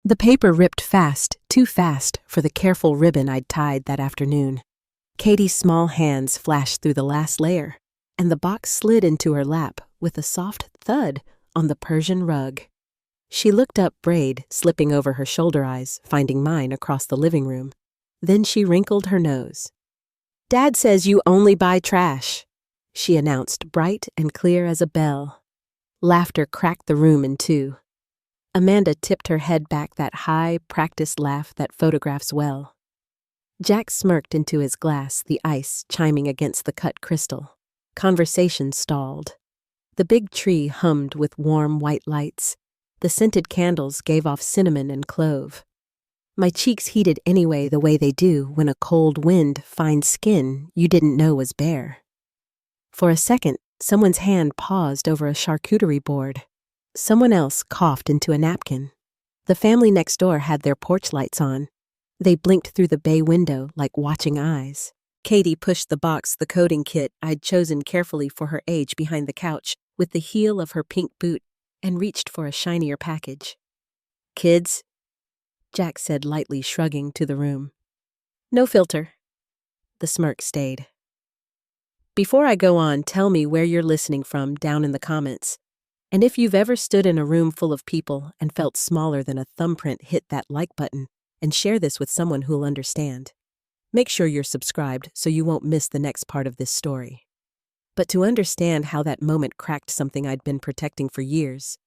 The paper ripped fast, too fast for the careful ribbon I'd tied that afternoon. Katie's small hands flashed through the last layer, and the box slid into her lap with a soft thud on the Persian rug. She looked up, braid slipping over her shoulder eyes, finding mine across the living room. Then she wrinkled her nose. "Dad says you only buy trash," she announced, bright and clear as a bell. Laughter cracked the room in two. Amanda tipped her head back, that high, practiced laugh that photographs well. Jack smirked into his glass, the ice chiming against the cut crystal. Conversation stalled. The big tree hummed with warm white lights. The scented candles gave off cinnamon and clove. My cheeks heated anyway, the way they do when a cold wind finds skin you didn't know was bare. For a second, someone's hand paused over a charcuterie board. Someone else coughed into a napkin. The family next door had their porch lights on. They blinked through the bay window like watching eyes. Katie pushed the box, the coding kit I'd chosen carefully for her age, behind the couch with the heel of her pink boot and reached for a shinier package. "Kids?" Jack said, lightly shrugging to the room. "No filter." The smirk stayed. Before I go on, tell me where you're listening from down in the comments. And if you've ever stood in a room full of people and felt smaller than a thumbprint, hit that like button and share this with someone who'll understand. Make sure you're subscribed so you won't miss the next part of this story. But to understand how that moment cracked something I'd been protecting for years,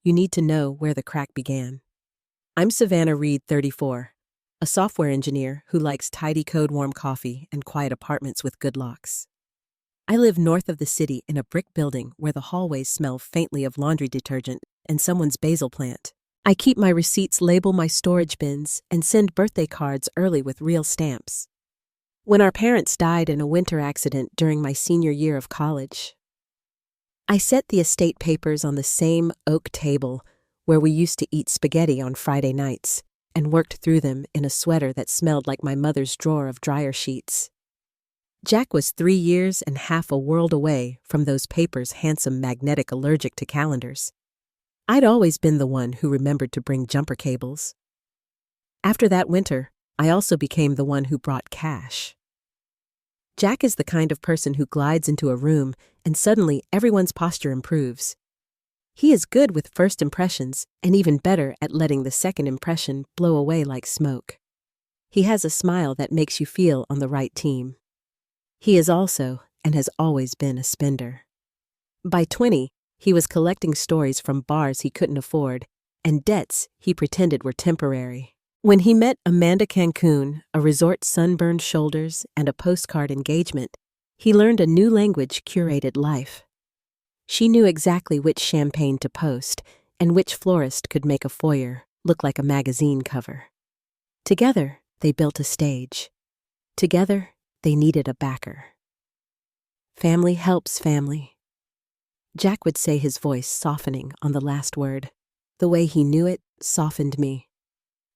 you need to know where the crack began. I'm Savannah Reed, 34, a software engineer who likes tidy code, warm coffee, and quiet apartments with good locks. I live north of the city in a brick building where the hallways smell faintly of laundry detergent and someone's basil plant. I keep my receipts, label my storage bins, and send birthday cards early with real stamps. When our parents died in a winter accident during my senior year of college, I set the estate papers on the same oak table where we used to eat spaghetti on Friday nights and worked through them in a sweater that smelled like my mother's drawer of dryer sheets. Jack was 3 years and half a world away from those papers, handsome, magnetic, allergic to calendars. I'd always been the one who remembered to bring jumper cables. After that winter, I also became the one who brought cash. Jack is the kind of person who glides into a room and suddenly everyone's posture improves. He is good with first impressions and even better at letting the second impression blow away like smoke. He has a smile that makes you feel on the right team. He is also, and has always been, a spender. By 20, he was collecting stories from bars he couldn't afford and debts he pretended were temporary. When he met Amanda Cancun, a resort, sunburned shoulders, and a postcard engagement, he learned a new language, curated life. She knew exactly which champagne to post and which florist could make a foyer look like a magazine cover. Together, they built a stage. Together, they needed a backer. Family helps family. Jack would say, his voice softening on the last word. The way he knew it softened me.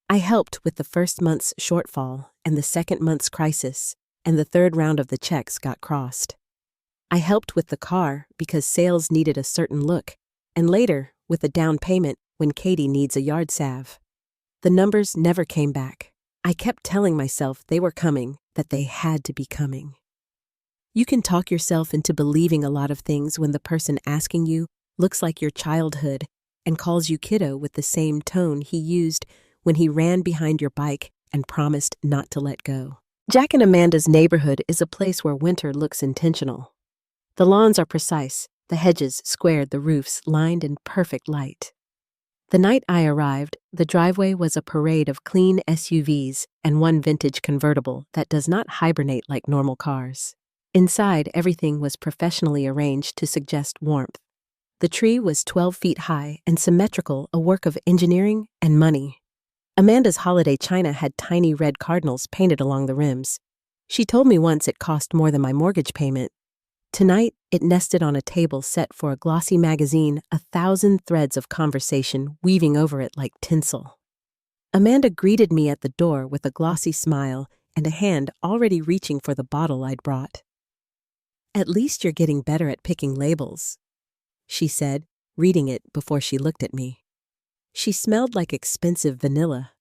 I helped with the first month's shortfall and the second month's crisis, and the third round of the checks got crossed. I helped with the car because sales needed a certain look, and later with the down payment when Katie needs a yard salve. The numbers never came back. I kept telling myself they were coming, that they had to be coming. You can talk yourself into believing a lot of things when the person asking you looks like your childhood and calls you kiddo with the same tone he used when he ran behind your bike and promised not to let go. Jack and Amanda's neighborhood is a place where winter looks intentional. The lawns are precise, the hedges squared, the roofs lined in perfect light. The night I arrived, the driveway was a parade of clean SUVs and one vintage convertible that does not hibernate like normal cars. Inside, everything was professionally arranged to suggest warmth. The tree was 12 feet high and symmetrical, a work of engineering and money. Amanda's holiday china had tiny red cardinals painted along the rims. She told me once it cost more than my mortgage payment. Tonight, it nested on a table set for a glossy magazine, 1,000 threads of conversation weaving over it like tinsel. Amanda greeted me at the door with a glossy smile and a hand already reaching for the bottle I'd brought. "At least you're getting better at picking labels," she said, reading it before she looked at me. She smelled like expensive vanilla.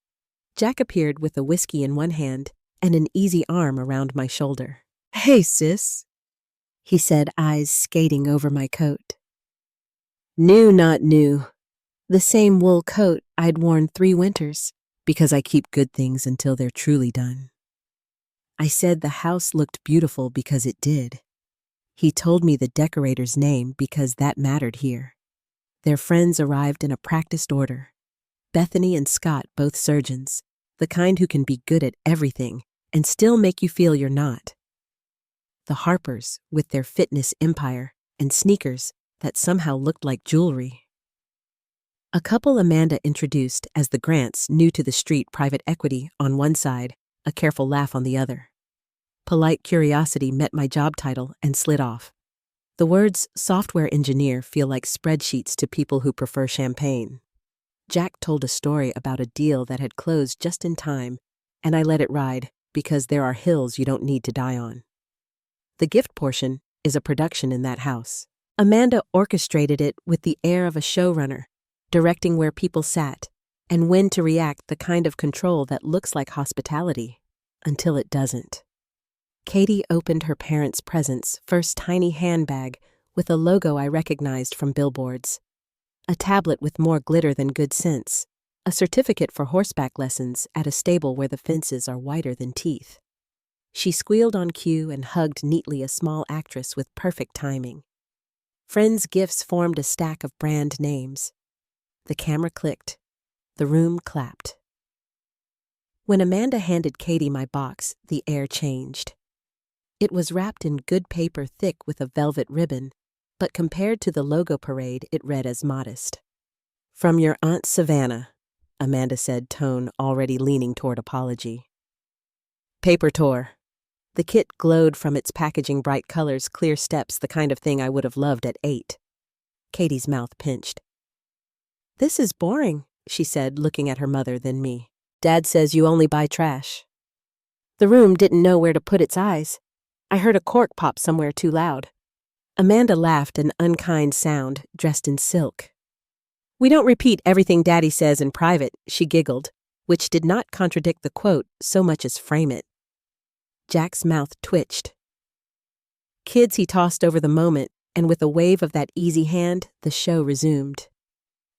Jack appeared with a whiskey in one hand and an easy arm around my shoulder. "Hey, sis," he said, eyes skating over my coat. New, not new. The same wool coat I'd worn 3 winters, because I keep good things until they're truly done. I said the house looked beautiful because it did. He told me the decorator's name because that mattered here. Their friends arrived in a practiced order. Bethany and Scott, both surgeons, the kind who can be good at everything and still make you feel you're not. The Harpers, with their fitness empire and sneakers that somehow looked like jewelry. A couple Amanda introduced as the Grants, new to the street private equity on one side, a careful laugh on the other. Polite curiosity met my job title and slid off. The words software engineer feel like spreadsheets to people who prefer champagne. Jack told a story about a deal that had closed just in time, and I let it ride because there are hills you don't need to die on. The gift portion is a production in that house. Amanda orchestrated it with the air of a showrunner, directing where people sat and when to react, the kind of control that looks like hospitality until it doesn't. Katie opened her parents' presents' first tiny handbag with a logo I recognized from billboards. A tablet with more glitter than good sense, a certificate for horseback lessons at a stable where the fences are whiter than teeth. She squealed on cue and hugged neatly a small actress with perfect timing. Friends' gifts formed a stack of brand names. The camera clicked. The room clapped. When Amanda handed Katie my box, the air changed. It was wrapped in good paper thick with a velvet ribbon, but compared to the logo parade, it read as modest. "From your Aunt Savannah," Amanda said, tone already leaning toward apology. Paper tour. The kit glowed from its packaging, bright colors, clear steps, the kind of thing I would have loved at 8. Katie's mouth pinched. "This is boring," she said, looking at her mother, then me. "Dad says you only buy trash." The room didn't know where to put its eyes. I heard a cork pop somewhere too loud. Amanda laughed, an unkind sound, dressed in silk. "We don't repeat everything Daddy says in private," she giggled, which did not contradict the quote so much as frame it. Jack's mouth twitched. Kids he tossed over the moment, and with a wave of that easy hand, the show resumed.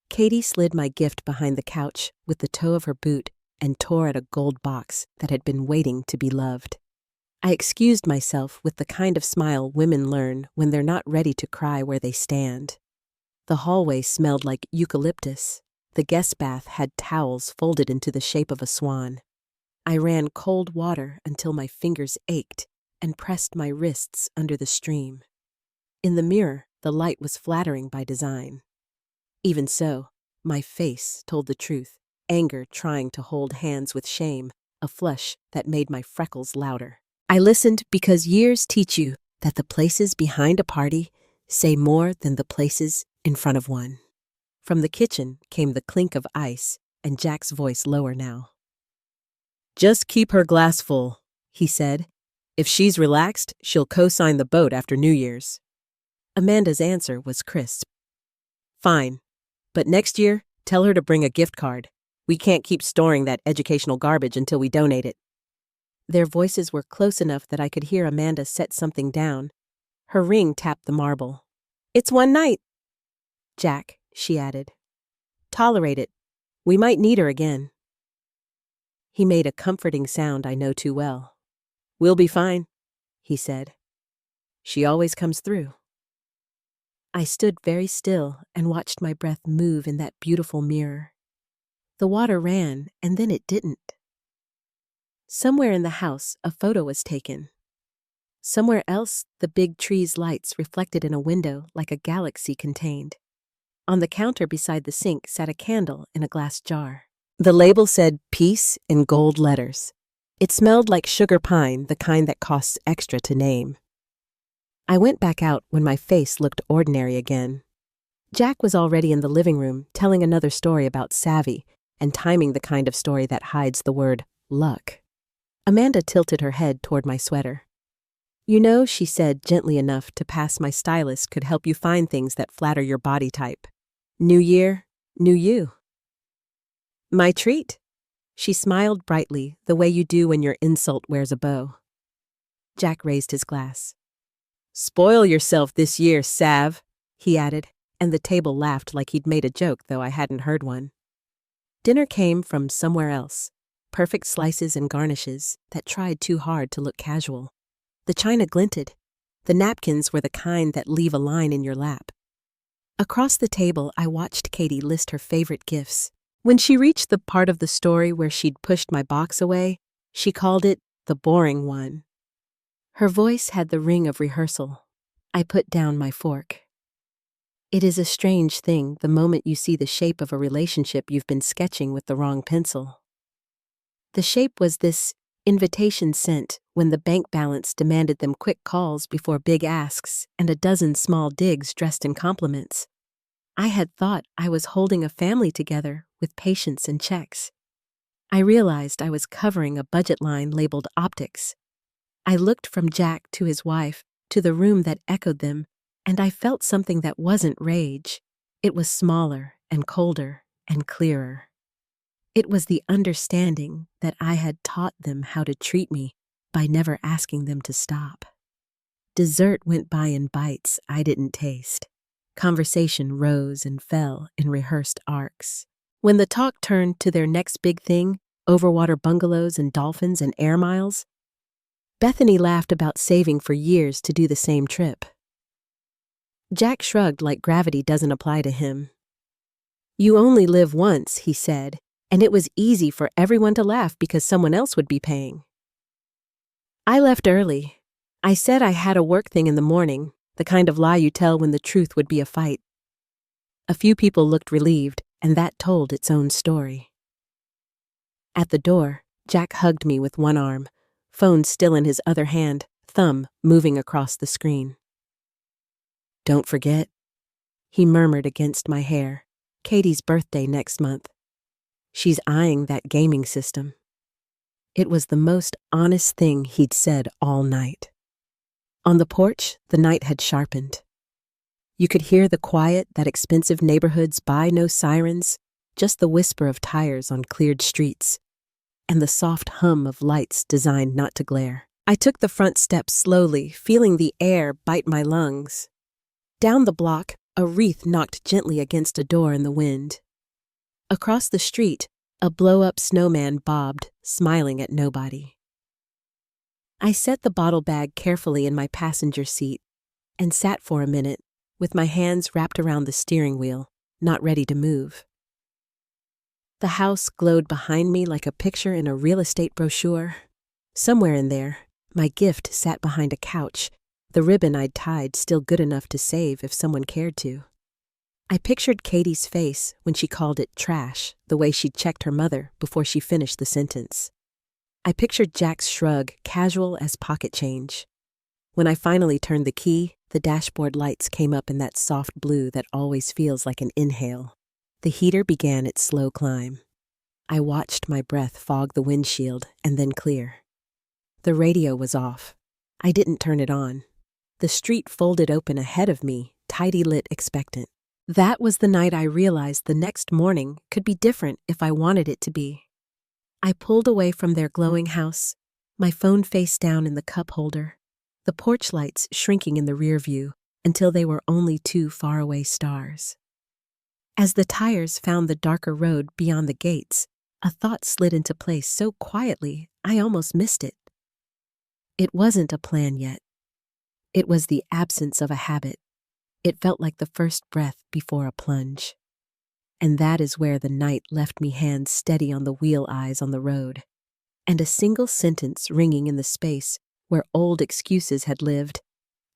Katie slid my gift behind the couch with the toe of her boot and tore at a gold box that had been waiting to be loved. I excused myself with the kind of smile women learn when they're not ready to cry where they stand. The hallway smelled like eucalyptus. The guest bath had towels folded into the shape of a swan. I ran cold water until my fingers ached and pressed my wrists under the stream. In the mirror, the light was flattering by design. Even so, my face told the truth, anger trying to hold hands with shame, a flush that made my freckles louder. I listened because years teach you that the places behind a party say more than the places in front of one. From the kitchen came the clink of ice and Jack's voice lower now. "Just keep her glass full," he said. "If she's relaxed, she'll co-sign the boat after New Year's." Amanda's answer was crisp. "Fine, but next year, tell her to bring a gift card. We can't keep storing that educational garbage until we donate it." Their voices were close enough that I could hear Amanda set something down. Her ring tapped the marble. "It's one night." "Jack," she added. "Tolerate it. We might need her again." He made a comforting sound I know too well. "We'll be fine," he said. "She always comes through." I stood very still and watched my breath move in that beautiful mirror. The water ran, and then it didn't. Somewhere in the house, a photo was taken. Somewhere else, the big tree's lights reflected in a window like a galaxy contained. On the counter beside the sink sat a candle in a glass jar. The label said "Peace" in gold letters. It smelled like sugar pine, the kind that costs extra to name. I went back out when my face looked ordinary again. Jack was already in the living room, telling another story about savvy and timing, the kind of story that hides the word luck. Amanda tilted her head toward my sweater. "You know," she said gently enough to pass my stylist could help you find things that flatter your body type. "New year, new you." My treat. She smiled brightly, the way you do when your insult wears a bow. Jack raised his glass. Spoil yourself this year, Sav, he added, and the table laughed like he'd made a joke, though I hadn't heard one. Dinner came from somewhere else. Perfect slices and garnishes that tried too hard to look casual. The china glinted. The napkins were the kind that leave a line in your lap. Across the table, I watched Katie list her favorite gifts. When she reached the part of the story where she'd pushed my box away, she called it the boring one. Her voice had the ring of rehearsal. I put down my fork. It is a strange thing the moment you see the shape of a relationship you've been sketching with the wrong pencil. The shape was this invitation sent when the bank balance demanded them quick calls before big asks and a dozen small digs dressed in compliments. I had thought I was holding a family together with patience and checks. I realized I was covering a budget line labeled optics. I looked from Jack to his wife to the room that echoed them, and I felt something that wasn't rage. It was smaller and colder and clearer. It was the understanding that I had taught them how to treat me by never asking them to stop. Dessert went by in bites I didn't taste. Conversation rose and fell in rehearsed arcs. When the talk turned to their next big thing, overwater bungalows and dolphins and air miles, Bethany laughed about saving for years to do the same trip. Jack shrugged like gravity doesn't apply to him. You only live once, he said, and it was easy for everyone to laugh because someone else would be paying. I left early. I said I had a work thing in the morning, the kind of lie you tell when the truth would be a fight. A few people looked relieved, and that told its own story. At the door, Jack hugged me with one arm, phone still in his other hand, thumb moving across the screen. Don't forget, he murmured against my hair, Katie's birthday next month. She's eyeing that gaming system. It was the most honest thing he'd said all night. On the porch, the night had sharpened. You could hear the quiet that expensive neighborhoods buy no sirens, just the whisper of tires on cleared streets, and the soft hum of lights designed not to glare. I took the front steps slowly, feeling the air bite my lungs. Down the block, a wreath knocked gently against a door in the wind. Across the street, a blow-up snowman bobbed, smiling at nobody. I set the bottle bag carefully in my passenger seat and sat for a minute, with my hands wrapped around the steering wheel, not ready to move. The house glowed behind me like a picture in a real estate brochure. Somewhere in there, my gift sat behind a couch, the ribbon I'd tied still good enough to save if someone cared to. I pictured Katie's face when she called it trash, the way she'd checked her mother before she finished the sentence. I pictured Jack's shrug, casual as pocket change. When I finally turned the key, the dashboard lights came up in that soft blue that always feels like an inhale. The heater began its slow climb. I watched my breath fog the windshield and then clear. The radio was off. I didn't turn it on. The street folded open ahead of me, tidy lit expectant. That was the night I realized the next morning could be different if I wanted it to be. I pulled away from their glowing house, my phone face down in the cup holder, the porch lights shrinking in the rear view until they were only two faraway stars. As the tires found the darker road beyond the gates, a thought slid into place so quietly I almost missed it. It wasn't a plan yet. It was the absence of a habit. It felt like the first breath before a plunge. And that is where the night left me hands steady on the wheel eyes on the road, and a single sentence ringing in the space where old excuses had lived.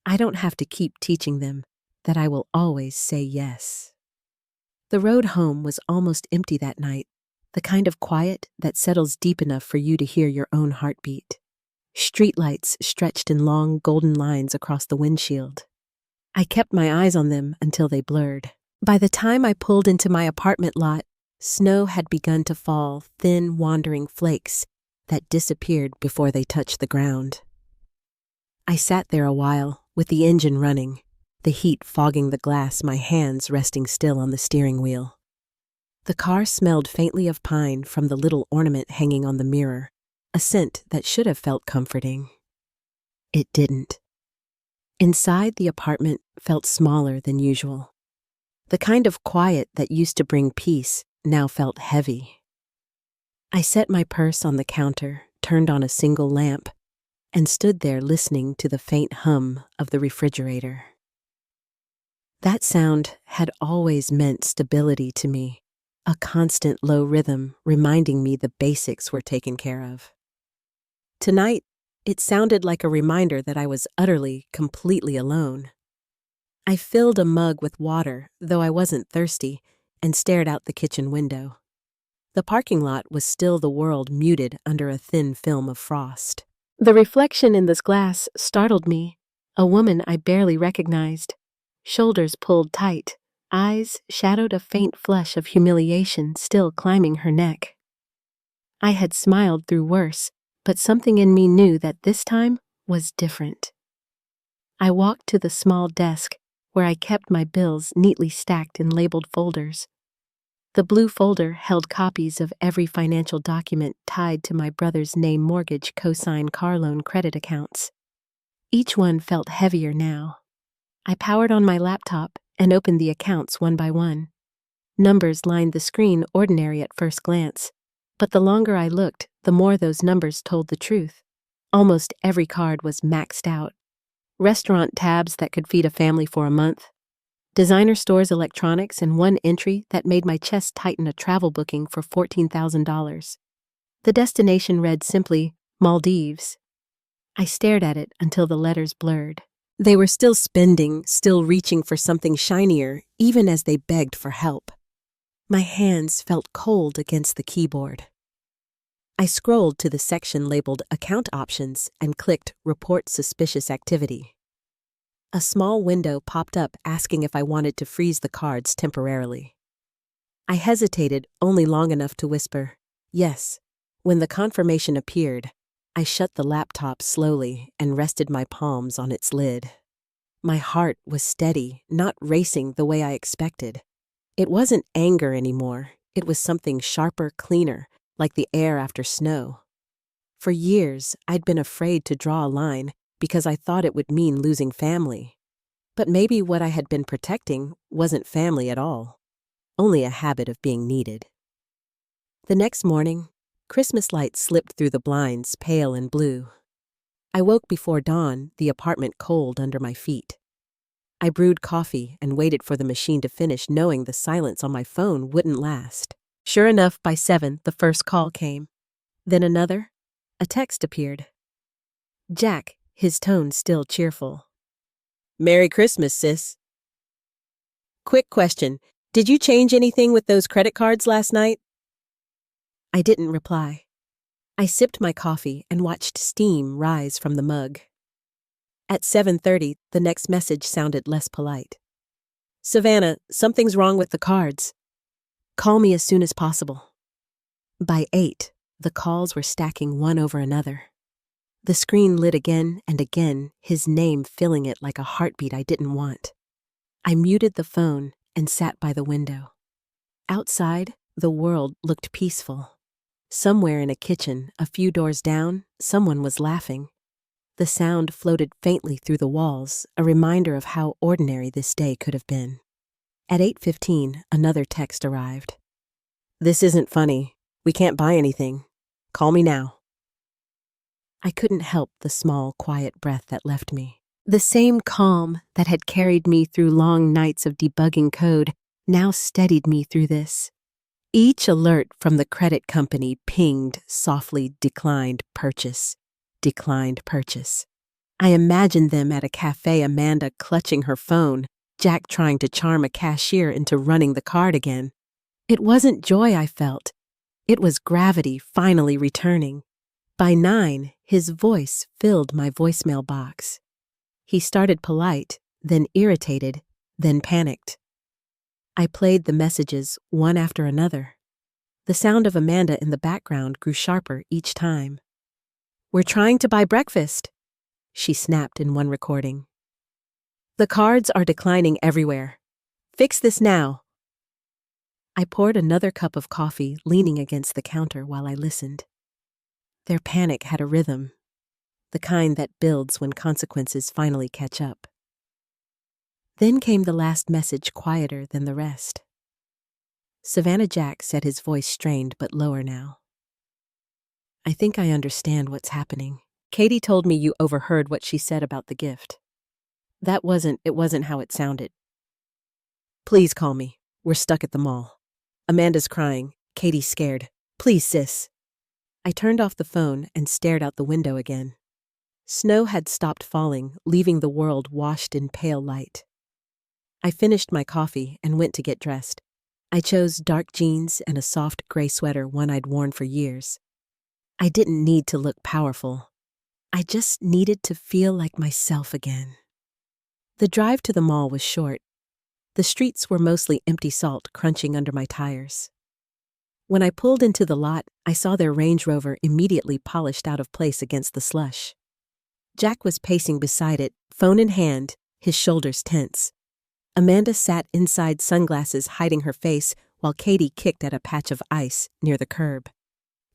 I don't have to keep teaching them that I will always say yes. The road home was almost empty that night, the kind of quiet that settles deep enough for you to hear your own heartbeat. Streetlights stretched in long golden lines across the windshield. I kept my eyes on them until they blurred. By the time I pulled into my apartment lot, snow had begun to fall, thin, wandering flakes that disappeared before they touched the ground. I sat there a while, with the engine running, the heat fogging the glass, my hands resting still on the steering wheel. The car smelled faintly of pine from the little ornament hanging on the mirror, a scent that should have felt comforting. It didn't. Inside, the apartment felt smaller than usual. The kind of quiet that used to bring peace now felt heavy. I set my purse on the counter, turned on a single lamp, and stood there listening to the faint hum of the refrigerator. That sound had always meant stability to me, a constant low rhythm reminding me the basics were taken care of. Tonight, it sounded like a reminder that I was utterly, completely alone. I filled a mug with water, though I wasn't thirsty, and stared out the kitchen window. The parking lot was still the world muted under a thin film of frost. The reflection in this glass startled me, a woman I barely recognized. Shoulders pulled tight, eyes shadowed a faint flush of humiliation still climbing her neck. I had smiled through worse, but something in me knew that this time was different. I walked to the small desk where I kept my bills neatly stacked in labeled folders. The blue folder held copies of every financial document tied to my brother's name mortgage cosign car loan credit accounts. Each one felt heavier now. I powered on my laptop and opened the accounts one by one. Numbers lined the screen ordinary at first glance, but the longer I looked, the more those numbers told the truth. Almost every card was maxed out. Restaurant tabs that could feed a family for a month. Designer stores electronics and one entry that made my chest tighten, a travel booking for $14,000. The destination read simply, Maldives. I stared at it until the letters blurred. They were still spending, still reaching for something shinier, even as they begged for help. My hands felt cold against the keyboard. I scrolled to the section labeled Account Options and clicked Report Suspicious Activity. A small window popped up asking if I wanted to freeze the cards temporarily. I hesitated only long enough to whisper, yes. When the confirmation appeared, I shut the laptop slowly and rested my palms on its lid. My heart was steady, not racing the way I expected. It wasn't anger anymore. It was something sharper, cleaner, like the air after snow. For years, I'd been afraid to draw a line because I thought it would mean losing family. But maybe what I had been protecting wasn't family at all, only a habit of being needed. The next morning, Christmas lights slipped through the blinds, pale and blue. I woke before dawn, the apartment cold under my feet. I brewed coffee and waited for the machine to finish, knowing the silence on my phone wouldn't last. Sure enough, by 7, the first call came. Then another. A text appeared. Jack, his tone still cheerful. Merry Christmas, sis. Quick question. Did you change anything with those credit cards last night? I didn't reply. I sipped my coffee and watched steam rise from the mug. At 7:30, the next message sounded less polite. Savannah, something's wrong with the cards. Call me as soon as possible. By 8, the calls were stacking one over another. The screen lit again and again, his name filling it like a heartbeat I didn't want. I muted the phone and sat by the window. Outside, the world looked peaceful. Somewhere in a kitchen, a few doors down, someone was laughing. The sound floated faintly through the walls, a reminder of how ordinary this day could have been. At 8:15, another text arrived. This isn't funny. We can't buy anything. Call me now. I couldn't help the small, quiet breath that left me. The same calm that had carried me through long nights of debugging code now steadied me through this. Each alert from the credit company pinged softly, declined purchase. Declined purchase. I imagined them at a cafe, Amanda clutching her phone, Jack trying to charm a cashier into running the card again. It wasn't joy I felt. It was gravity finally returning. By 9, his voice filled my voicemail box. He started polite, then irritated, then panicked. I played the messages one after another. The sound of Amanda in the background grew sharper each time. We're trying to buy breakfast, she snapped in one recording. The cards are declining everywhere. Fix this now. I poured another cup of coffee, leaning against the counter while I listened. Their panic had a rhythm, the kind that builds when consequences finally catch up. Then came the last message, quieter than the rest. Savannah Jack said, his voice strained but lower now. I think I understand what's happening. Katie told me you overheard what she said about the gift. It wasn't how it sounded. Please call me. We're stuck at the mall. Amanda's crying. Katie's scared. Please, sis. I turned off the phone and stared out the window again. Snow had stopped falling, leaving the world washed in pale light. I finished my coffee and went to get dressed. I chose dark jeans and a soft gray sweater, one I'd worn for years. I didn't need to look powerful. I just needed to feel like myself again. The drive to the mall was short. The streets were mostly empty salt crunching under my tires. When I pulled into the lot, I saw their Range Rover immediately polished out of place against the slush. Jack was pacing beside it, phone in hand, his shoulders tense. Amanda sat inside, sunglasses hiding her face, while Katie kicked at a patch of ice near the curb.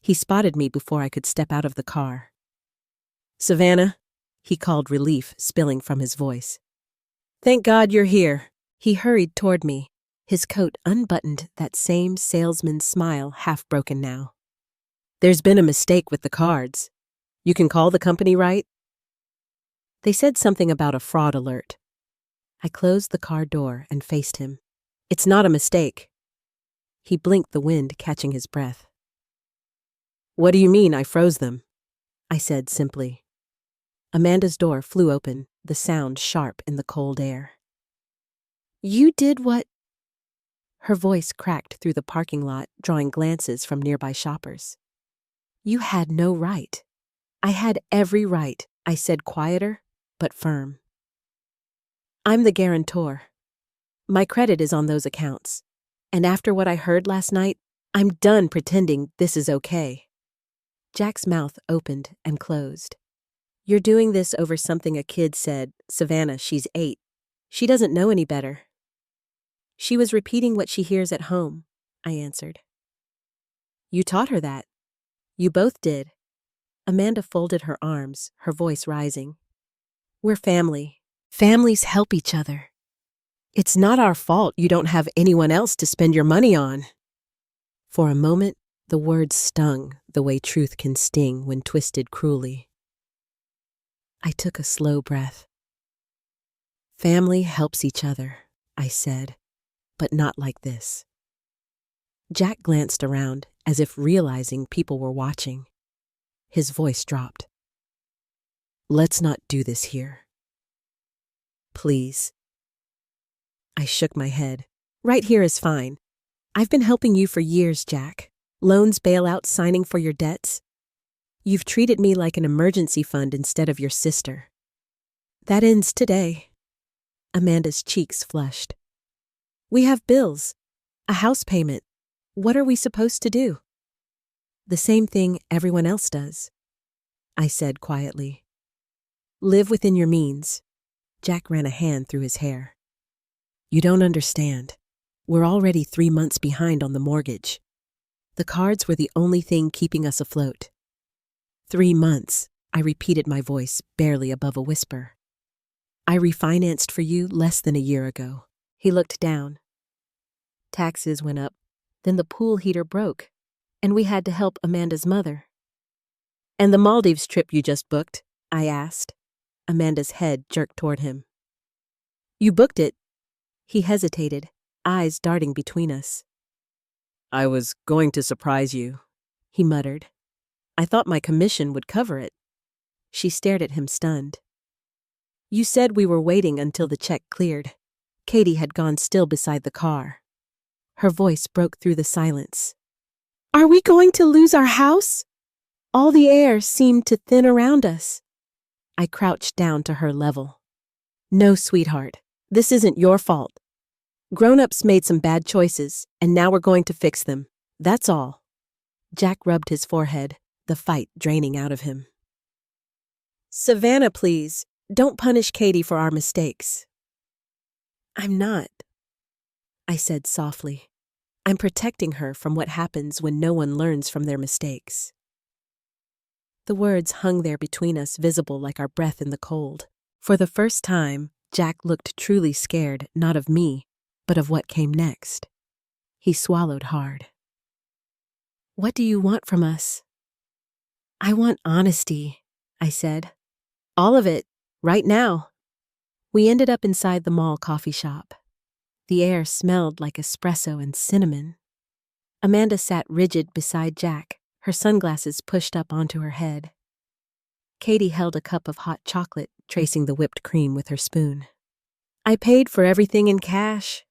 He spotted me before I could step out of the car. Savannah, he called, relief spilling from his voice. Thank God you're here. He hurried toward me, his coat unbuttoned, that same salesman's smile half broken now. There's been a mistake with the cards. You can call the company, right? They said something about a fraud alert. I closed the car door and faced him. It's not a mistake. He blinked, the wind catching his breath. What do you mean I froze them? I said simply. Amanda's door flew open, the sound sharp in the cold air. You did what? Her voice cracked through the parking lot, drawing glances from nearby shoppers. You had no right. I had every right, I said, quieter but firm. I'm the guarantor. My credit is on those accounts. And after what I heard last night, I'm done pretending this is okay. Jack's mouth opened and closed. You're doing this over something a kid said. Savannah, she's 8. She doesn't know any better. She was repeating what she hears at home, I answered. You taught her that. You both did. Amanda folded her arms, her voice rising. We're family. Families help each other. It's not our fault you don't have anyone else to spend your money on. For a moment, the words stung the way truth can sting when twisted cruelly. I took a slow breath. Family helps each other, I said, but not like this. Jack glanced around as if realizing people were watching. His voice dropped. Let's not do this here. Please. I shook my head. Right here is fine. I've been helping you for years, Jack. Loans, bailouts, signing for your debts. You've treated me like an emergency fund instead of your sister. That ends today. Amanda's cheeks flushed. We have bills, a house payment. What are we supposed to do? The same thing everyone else does, I said quietly. Live within your means. Jack ran a hand through his hair. You don't understand. We're already 3 months behind on the mortgage. The cards were the only thing keeping us afloat. 3 months, I repeated, my voice barely above a whisper. I refinanced for you less than a year ago. He looked down. Taxes went up, then the pool heater broke, and we had to help Amanda's mother. And the Maldives trip you just booked? I asked. Amanda's head jerked toward him. You booked it. He hesitated, eyes darting between us. I was going to surprise you, he muttered. I thought my commission would cover it. She stared at him, stunned. You said we were waiting until the check cleared. Katie had gone still beside the car. Her voice broke through the silence. Are we going to lose our house? All the air seemed to thin around us. I crouched down to her level. No, sweetheart, this isn't your fault. Grown-ups made some bad choices, and now we're going to fix them. That's all. Jack rubbed his forehead, the fight draining out of him. Savannah, please, don't punish Katie for our mistakes. I'm not, I said softly. I'm protecting her from what happens when no one learns from their mistakes." The words hung there between us, visible like our breath in the cold. For the first time, Jack looked truly scared, not of me, but of what came next. He swallowed hard. "What do you want from us?" "I want honesty," I said. "All of it, right now." We ended up inside the mall coffee shop. The air smelled like espresso and cinnamon. Amanda sat rigid beside Jack, her sunglasses pushed up onto her head. Katie held a cup of hot chocolate, tracing the whipped cream with her spoon. "I paid for everything in cash."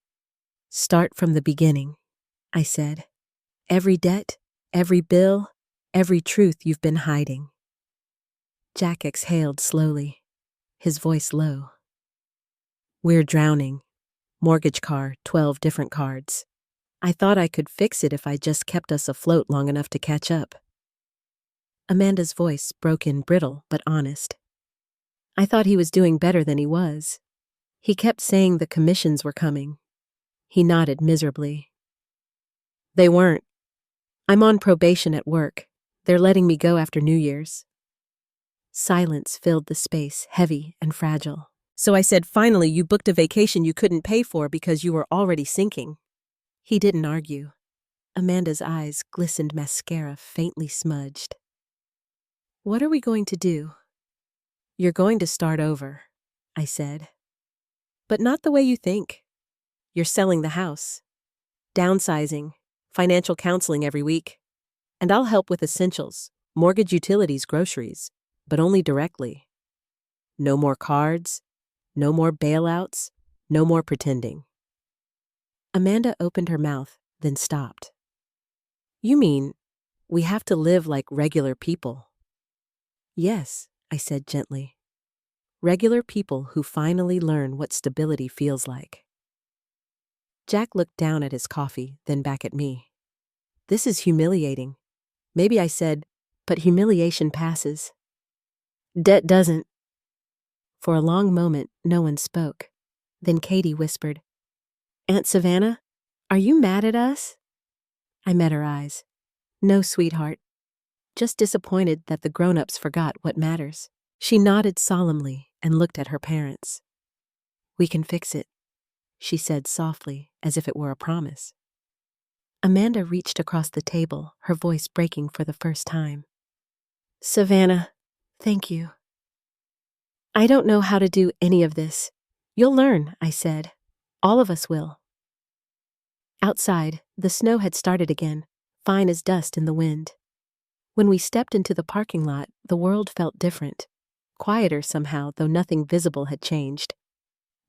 "Start from the beginning," I said. "Every debt, every bill, every truth you've been hiding." Jack exhaled slowly, his voice low. "We're drowning. Mortgage car, 12 different cards. I thought I could fix it if I just kept us afloat long enough to catch up." Amanda's voice broke in brittle but honest. "I thought he was doing better than he was. He kept saying the commissions were coming." He nodded miserably. "They weren't. I'm on probation at work. They're letting me go after New Year's." Silence filled the space, heavy and fragile. "So I said, finally, you booked a vacation you couldn't pay for because you were already sinking." He didn't argue. Amanda's eyes glistened mascara faintly smudged. "What are we going to do?" "You're going to start over," I said. "But not the way you think. You're selling the house, downsizing, financial counseling every week. And I'll help with essentials, mortgage, utilities, groceries, but only directly. No more cards, no more bailouts, no more pretending." Amanda opened her mouth, then stopped. "You mean we have to live like regular people?" "Yes," I said gently. "Regular people who finally learn what stability feels like." Jack looked down at his coffee, then back at me. "This is humiliating." Maybe I said, "But humiliation passes." "Debt doesn't." For a long moment, no one spoke. Then Katie whispered, "Aunt Savannah, are you mad at us?" I met her eyes. "No, sweetheart. Just disappointed that the grown-ups forgot what matters." She nodded solemnly and looked at her parents. "We can fix it," she said softly, as if it were a promise. Amanda reached across the table, her voice breaking for the first time. "Savannah, thank you. I don't know how to do any of this. You'll learn," I said. "All of us will." Outside, the snow had started again, fine as dust in the wind. When we stepped into the parking lot, the world felt different. Quieter somehow, though nothing visible had changed.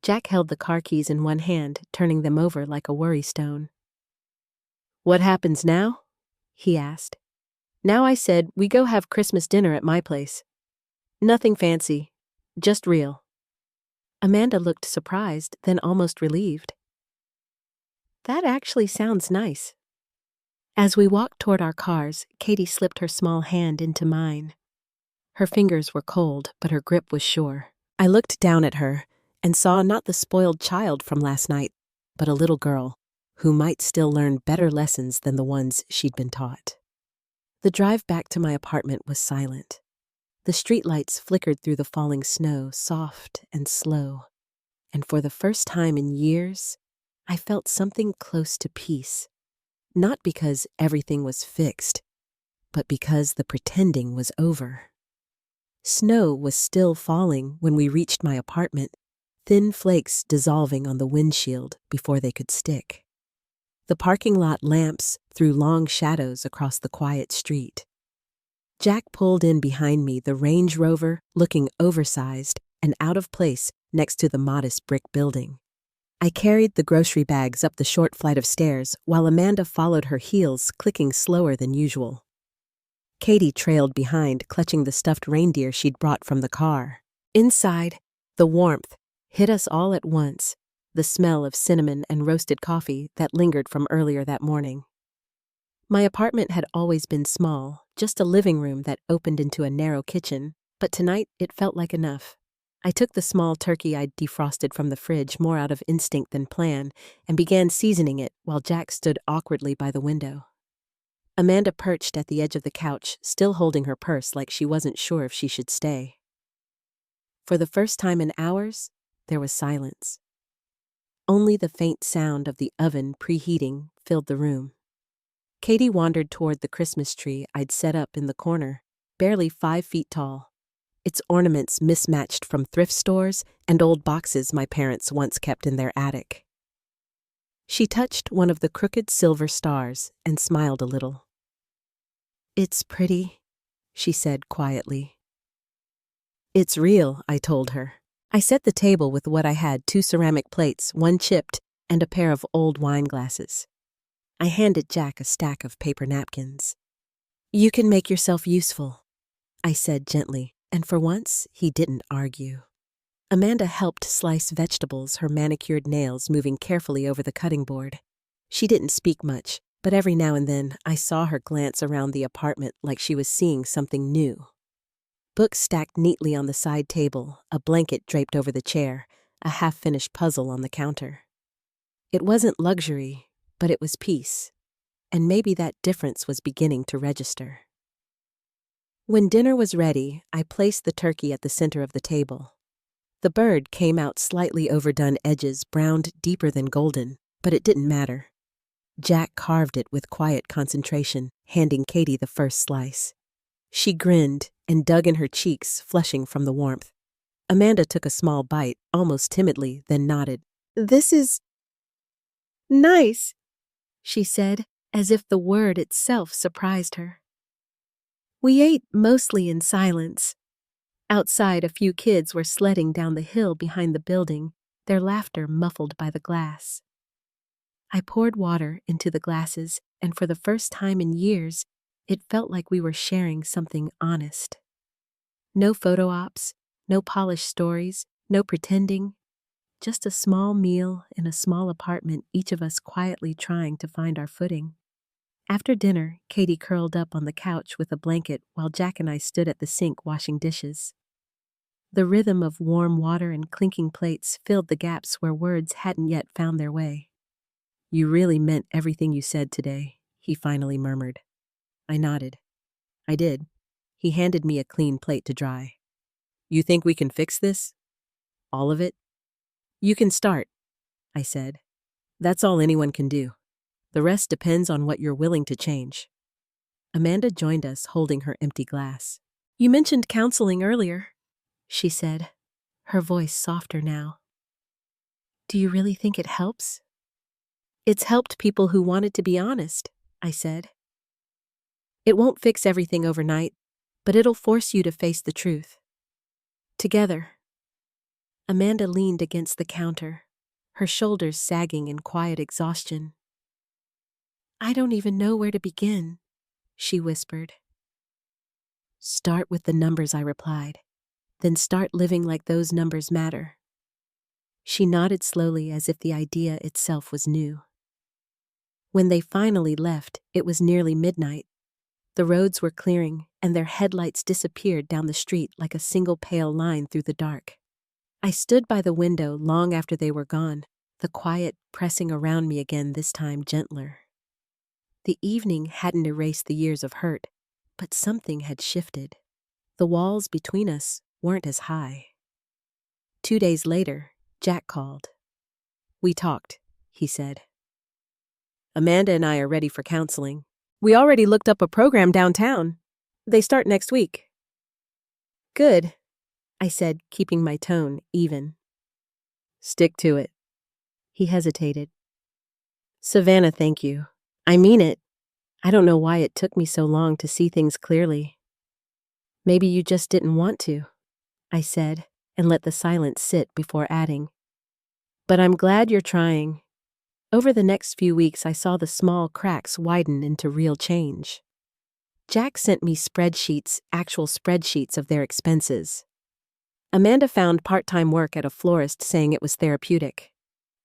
Jack held the car keys in one hand, turning them over like a worry stone. "What happens now?" he asked. "Now," I said, "we go have Christmas dinner at my place. Nothing fancy, just real." Amanda looked surprised, then almost relieved. "That actually sounds nice." As we walked toward our cars, Katie slipped her small hand into mine. Her fingers were cold, but her grip was sure. I looked down at her and saw not the spoiled child from last night, but a little girl who might still learn better lessons than the ones she'd been taught. The drive back to my apartment was silent. The streetlights flickered through the falling snow, soft and slow. And for the first time in years, I felt something close to peace. Not because everything was fixed, but because the pretending was over. Snow was still falling when we reached my apartment, thin flakes dissolving on the windshield before they could stick. The parking lot lamps threw long shadows across the quiet street. Jack pulled in behind me, the Range Rover looking oversized and out of place next to the modest brick building. I carried the grocery bags up the short flight of stairs while Amanda followed her heels, clicking slower than usual. Katie trailed behind, clutching the stuffed reindeer she'd brought from the car. Inside, the warmth hit us all at once, the smell of cinnamon and roasted coffee that lingered from earlier that morning. My apartment had always been small, just a living room that opened into a narrow kitchen, but tonight it felt like enough. I took the small turkey I'd defrosted from the fridge more out of instinct than plan and began seasoning it while Jack stood awkwardly by the window. Amanda perched at the edge of the couch, still holding her purse like she wasn't sure if she should stay. For the first time in hours, there was silence. Only the faint sound of the oven preheating filled the room. Katie wandered toward the Christmas tree I'd set up in the corner, barely 5 feet tall, its ornaments mismatched from thrift stores and old boxes my parents once kept in their attic. She touched one of the crooked silver stars and smiled a little. "It's pretty," she said quietly. "It's real," I told her. I set the table with what I had: 2 ceramic plates, 1 chipped, and a pair of old wine glasses. I handed Jack a stack of paper napkins. "You can make yourself useful," I said gently, and for once, he didn't argue. Amanda helped slice vegetables, her manicured nails moving carefully over the cutting board. She didn't speak much, but every now and then I saw her glance around the apartment like she was seeing something new. Books stacked neatly on the side table, a blanket draped over the chair, a half-finished puzzle on the counter. It wasn't luxury, but it was peace, and maybe that difference was beginning to register. When dinner was ready, I placed the turkey at the center of the table. The bird came out slightly overdone edges, browned deeper than golden, but it didn't matter. Jack carved it with quiet concentration, handing Katie the first slice. She grinned and dug in her cheeks, flushing from the warmth. Amanda took a small bite, almost timidly, then nodded. "This is nice," she said, as if the word itself surprised her. We ate mostly in silence. Outside, a few kids were sledding down the hill behind the building, their laughter muffled by the glass. I poured water into the glasses, and for the first time in years, it felt like we were sharing something honest. No photo ops, no polished stories, no pretending. Just a small meal in a small apartment, each of us quietly trying to find our footing. After dinner, Katie curled up on the couch with a blanket while Jack and I stood at the sink washing dishes. The rhythm of warm water and clinking plates filled the gaps where words hadn't yet found their way. "You really meant everything you said today," he finally murmured. I nodded. "I did." He handed me a clean plate to dry. "You think we can fix this? All of it?" "You can start," I said. "That's all anyone can do. The rest depends on what you're willing to change." Amanda joined us, holding her empty glass. "You mentioned counseling earlier," she said, her voice softer now. "Do you really think it helps?" "It's helped people who wanted to be honest," I said. "It won't fix everything overnight, but it'll force you to face the truth. Together." Amanda leaned against the counter, her shoulders sagging in quiet exhaustion. "I don't even know where to begin," she whispered. "Start with the numbers," I replied. "Then start living like those numbers matter." She nodded slowly as if the idea itself was new. When they finally left, it was nearly midnight. The roads were clearing, and their headlights disappeared down the street like a single pale line through the dark. I stood by the window long after they were gone, the quiet pressing around me again, this time gentler. The evening hadn't erased the years of hurt, but something had shifted. The walls between us weren't as high. 2 days later, Jack called. "We talked," he said. "Amanda and I are ready for counseling. We already looked up a program downtown. They start next week." "Good," I said, keeping my tone even. "Stick to it." He hesitated. "Savannah, thank you. I mean it. I don't know why it took me so long to see things clearly." "Maybe you just didn't want to," I said, and let the silence sit before adding. "But I'm glad you're trying." Over the next few weeks, I saw the small cracks widen into real change. Jack sent me actual spreadsheets of their expenses. Amanda found part-time work at a florist, saying it was therapeutic.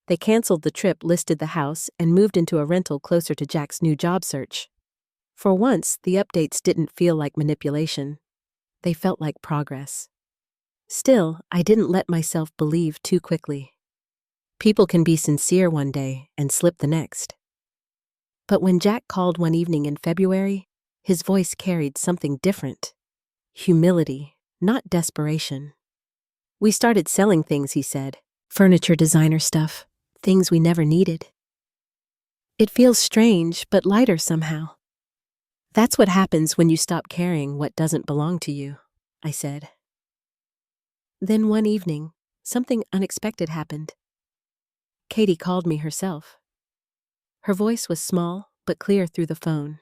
They canceled the trip, listed the house, and moved into a rental closer to Jack's new job search. For once, the updates didn't feel like manipulation. They felt like progress. Still, I didn't let myself believe too quickly. People can be sincere one day and slip the next. But when Jack called one evening in February, his voice carried something different. Humility, not desperation. We started selling things, he said. Furniture designer stuff. Things we never needed. It feels strange, but lighter somehow. That's what happens when you stop carrying what doesn't belong to you, I said. Then one evening, something unexpected happened. Katie called me herself. Her voice was small, but clear through the phone.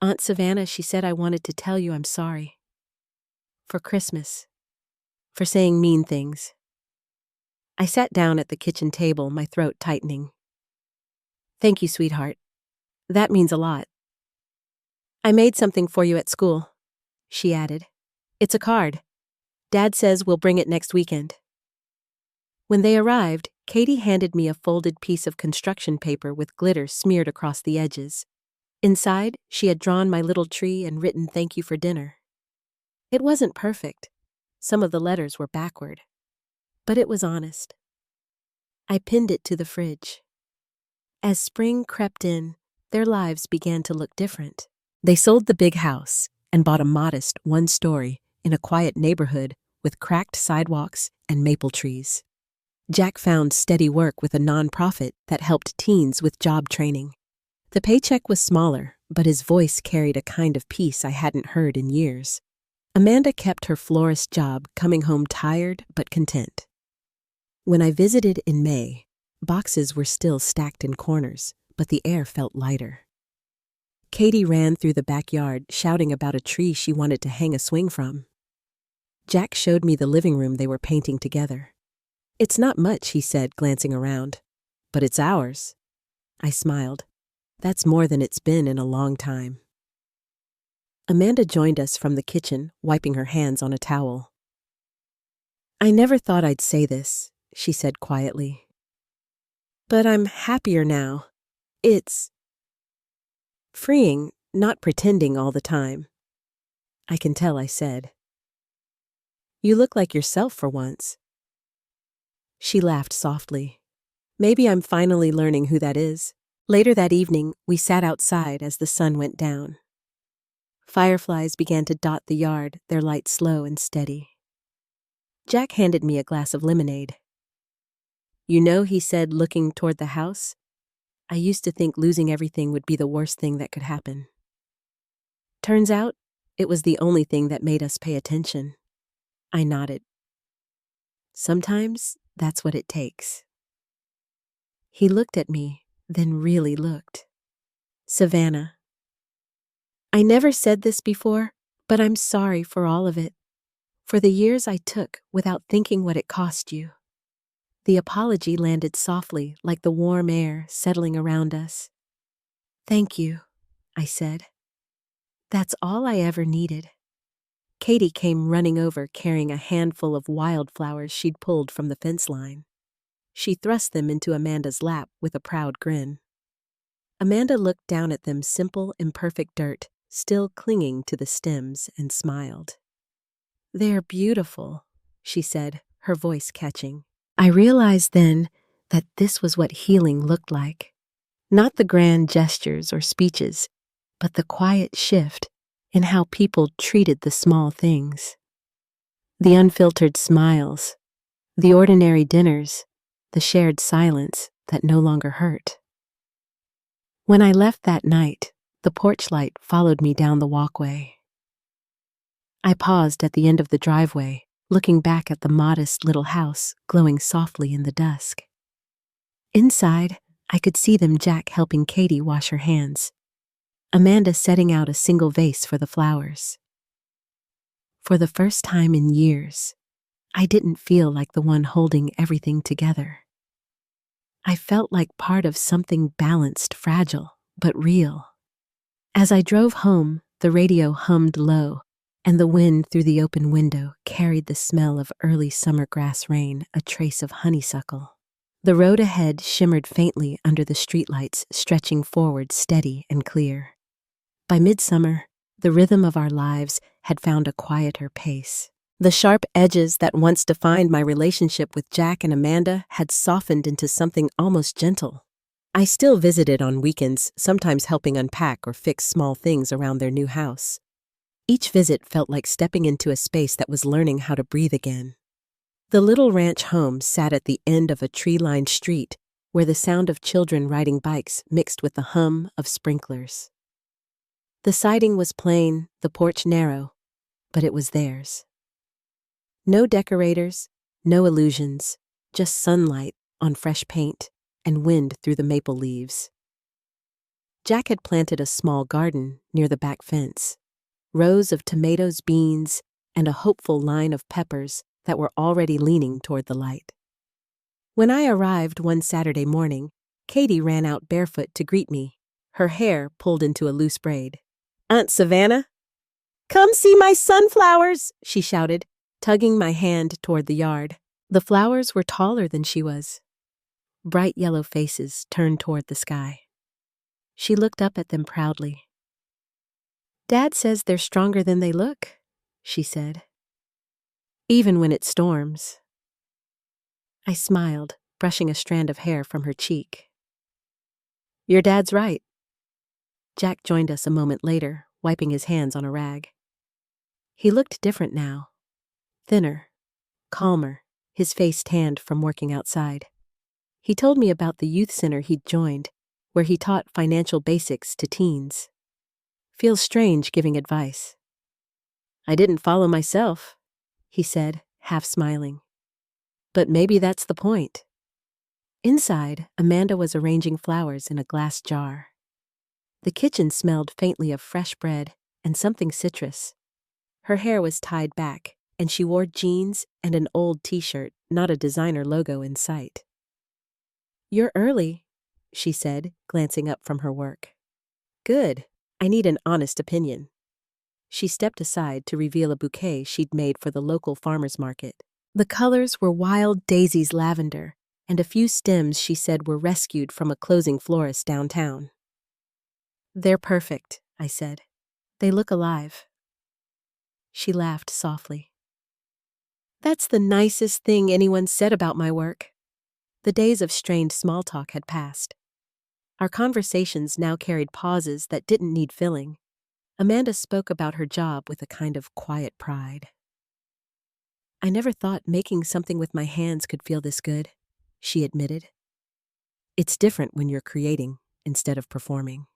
Aunt Savannah, she said, I wanted to tell you I'm sorry. For Christmas. For saying mean things. I sat down at the kitchen table, my throat tightening. Thank you, sweetheart. That means a lot. I made something for you at school, she added. It's a card. Dad says we'll bring it next weekend. When they arrived, Katie handed me a folded piece of construction paper with glitter smeared across the edges. Inside, she had drawn my little tree and written thank you for dinner. It wasn't perfect. Some of the letters were backward. But it was honest. I pinned it to the fridge. As spring crept in, their lives began to look different. They sold the big house and bought a modest one-story in a quiet neighborhood with cracked sidewalks and maple trees. Jack found steady work with a nonprofit that helped teens with job training. The paycheck was smaller, but his voice carried a kind of peace I hadn't heard in years. Amanda kept her florist job, coming home tired but content. When I visited in May, boxes were still stacked in corners, but the air felt lighter. Katie ran through the backyard, shouting about a tree she wanted to hang a swing from. Jack showed me the living room they were painting together. It's not much, he said, glancing around. But it's ours. I smiled. That's more than it's been in a long time. Amanda joined us from the kitchen, wiping her hands on a towel. I never thought I'd say this, she said quietly. But I'm happier now. It's freeing, not pretending all the time. I can tell, I said. You look like yourself for once. She laughed softly. Maybe I'm finally learning who that is. Later that evening, we sat outside as the sun went down. Fireflies began to dot the yard, their light slow and steady. Jack handed me a glass of lemonade. You know, he said, looking toward the house, I used to think losing everything would be the worst thing that could happen. Turns out, it was the only thing that made us pay attention. I nodded. Sometimes, that's what it takes. He looked at me, then really looked. Savannah. I never said this before, but I'm sorry for all of it. For the years I took without thinking what it cost you. The apology landed softly like the warm air settling around us. Thank you, I said. That's all I ever needed. Katie came running over carrying a handful of wildflowers she'd pulled from the fence line. She thrust them into Amanda's lap with a proud grin. Amanda looked down at them, simple, imperfect dirt, still clinging to the stems, and smiled. They're beautiful, she said, her voice catching. I realized then that this was what healing looked like. Not the grand gestures or speeches, but the quiet shift in how people treated the small things. The unfiltered smiles, the ordinary dinners, the shared silence that no longer hurt. When I left that night, the porch light followed me down the walkway. I paused at the end of the driveway, looking back at the modest little house glowing softly in the dusk. Inside, I could see them, Jack helping Katie wash her hands, Amanda setting out a single vase for the flowers. For the first time in years, I didn't feel like the one holding everything together. I felt like part of something balanced, fragile, but real. As I drove home, the radio hummed low, and the wind through the open window carried the smell of early summer grass rain, a trace of honeysuckle. The road ahead shimmered faintly under the streetlights, stretching forward steady and clear. By midsummer, the rhythm of our lives had found a quieter pace. The sharp edges that once defined my relationship with Jack and Amanda had softened into something almost gentle. I still visited on weekends, sometimes helping unpack or fix small things around their new house. Each visit felt like stepping into a space that was learning how to breathe again. The little ranch home sat at the end of a tree-lined street where the sound of children riding bikes mixed with the hum of sprinklers. The siding was plain, the porch narrow, but it was theirs. No decorators, no illusions, just sunlight on fresh paint and wind through the maple leaves. Jack had planted a small garden near the back fence, rows of tomatoes, beans, and a hopeful line of peppers that were already leaning toward the light. When I arrived one Saturday morning, Katie ran out barefoot to greet me, her hair pulled into a loose braid. "Aunt Savannah? Come see my sunflowers," she shouted, tugging my hand toward the yard. The flowers were taller than she was. Bright yellow faces turned toward the sky. She looked up at them proudly. "Dad says they're stronger than they look," she said. "Even when it storms." I smiled, brushing a strand of hair from her cheek. "Your dad's right." Jack joined us a moment later, wiping his hands on a rag. He looked different now. Thinner, calmer, his face tanned from working outside. He told me about the youth center he'd joined, where he taught financial basics to teens. "Feels strange giving advice." "I didn't follow myself," he said, half smiling. "But maybe that's the point." Inside, Amanda was arranging flowers in a glass jar. The kitchen smelled faintly of fresh bread and something citrus. Her hair was tied back, and she wore jeans and an old t-shirt, not a designer logo in sight. "You're early," she said, glancing up from her work. "Good. I need an honest opinion." She stepped aside to reveal a bouquet she'd made for the local farmer's market. The colors were wild daisies lavender, and a few stems she said were rescued from a closing florist downtown. "They're perfect," I said. "They look alive." She laughed softly. "That's the nicest thing anyone said about my work." The days of strained small talk had passed. Our conversations now carried pauses that didn't need filling. Amanda spoke about her job with a kind of quiet pride. "I never thought making something with my hands could feel this good," she admitted. "It's different when you're creating instead of performing."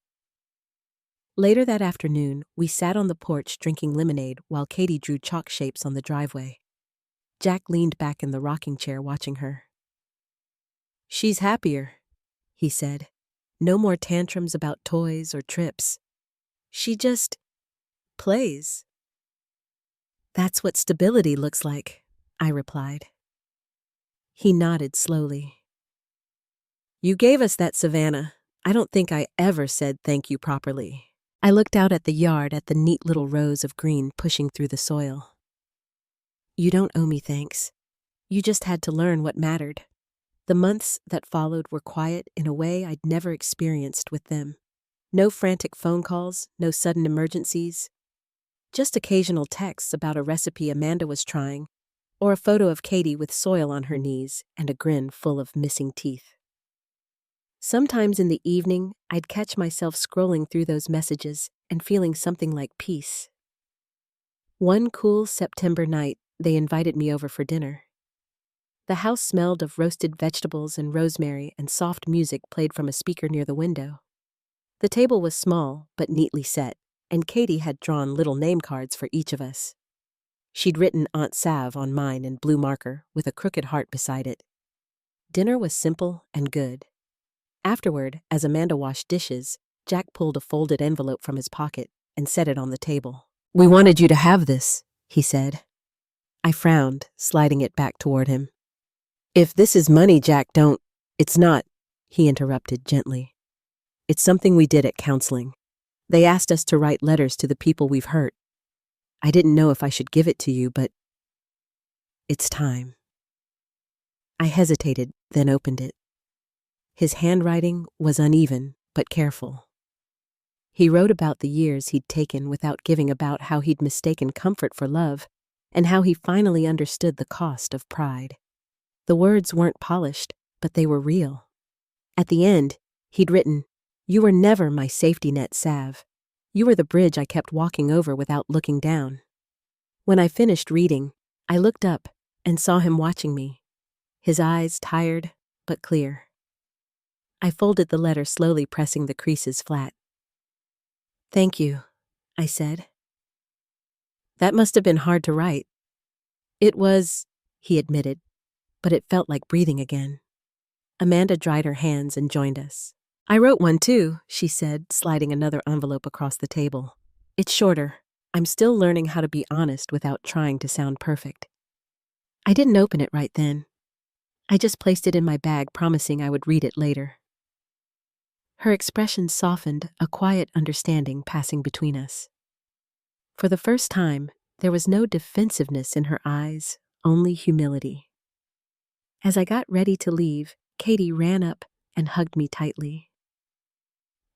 Later that afternoon, we sat on the porch drinking lemonade while Katie drew chalk shapes on the driveway. Jack leaned back in the rocking chair watching her. "She's happier," he said. "No more tantrums about toys or trips. She just plays." "That's what stability looks like," I replied. He nodded slowly. "You gave us that, Savannah. I don't think I ever said thank you properly." I looked out at the yard at the neat little rows of green pushing through the soil. "You don't owe me thanks. You just had to learn what mattered." The months that followed were quiet in a way I'd never experienced with them. No frantic phone calls, no sudden emergencies. Just occasional texts about a recipe Amanda was trying, or a photo of Katie with soil on her knees and a grin full of missing teeth. Sometimes in the evening, I'd catch myself scrolling through those messages and feeling something like peace. One cool September night, they invited me over for dinner. The house smelled of roasted vegetables and rosemary, and soft music played from a speaker near the window. The table was small, but neatly set, and Katie had drawn little name cards for each of us. She'd written Aunt Sav on mine in blue marker, with a crooked heart beside it. Dinner was simple and good. Afterward, as Amanda washed dishes, Jack pulled a folded envelope from his pocket and set it on the table. "We wanted you to have this," he said. I frowned, sliding it back toward him. "If this is money, Jack, don't—" "It's not," he interrupted gently. "It's something we did at counseling. They asked us to write letters to the people we've hurt. I didn't know if I should give it to you, but it's time." I hesitated, then opened it. His handwriting was uneven, but careful. He wrote about the years he'd taken without giving about how he'd mistaken comfort for love and how he finally understood the cost of pride. The words weren't polished, but they were real. At the end, he'd written, "You were never my safety net, Sav. You were the bridge I kept walking over without looking down." When I finished reading, I looked up and saw him watching me, his eyes tired but clear. I folded the letter slowly, pressing the creases flat. "Thank you," I said. "That must have been hard to write." "It was," he admitted, but it felt like breathing again. Amanda dried her hands and joined us. "I wrote one too," she said, sliding another envelope across the table. "It's shorter. I'm still learning how to be honest without trying to sound perfect." I didn't open it right then. I just placed it in my bag, promising I would read it later. Her expression softened, a quiet understanding passing between us. For the first time, there was no defensiveness in her eyes, only humility. As I got ready to leave, Katie ran up and hugged me tightly.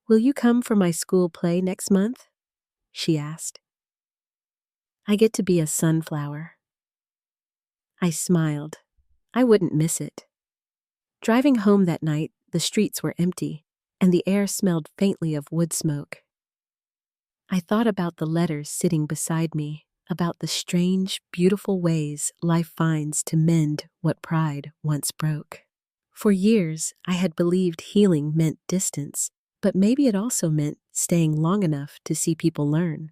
"Will you come for my school play next month?" she asked. "I get to be a sunflower." I smiled. I wouldn't miss it. Driving home that night, the streets were empty, and the air smelled faintly of wood smoke. I thought about the letters sitting beside me, about the strange, beautiful ways life finds to mend what pride once broke. For years, I had believed healing meant distance, but maybe it also meant staying long enough to see people learn.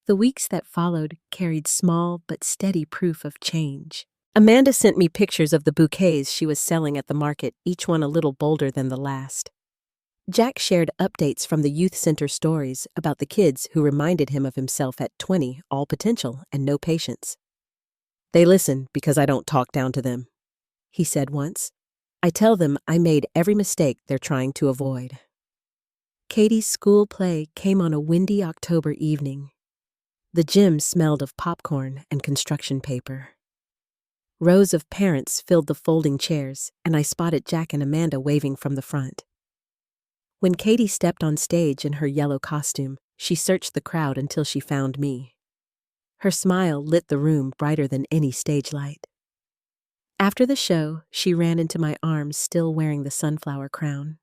The weeks that followed carried small but steady proof of change. Amanda sent me pictures of the bouquets she was selling at the market, each one a little bolder than the last. Jack shared updates from the youth center stories about the kids who reminded him of himself at 20, all potential and no patience. "They listen because I don't talk down to them," he said once. "I tell them I made every mistake they're trying to avoid." Katie's school play came on a windy October evening. The gym smelled of popcorn and construction paper. Rows of parents filled the folding chairs, and I spotted Jack and Amanda waving from the front. When Katie stepped on stage in her yellow costume, she searched the crowd until she found me. Her smile lit the room brighter than any stage light. After the show, she ran into my arms, still wearing the sunflower crown.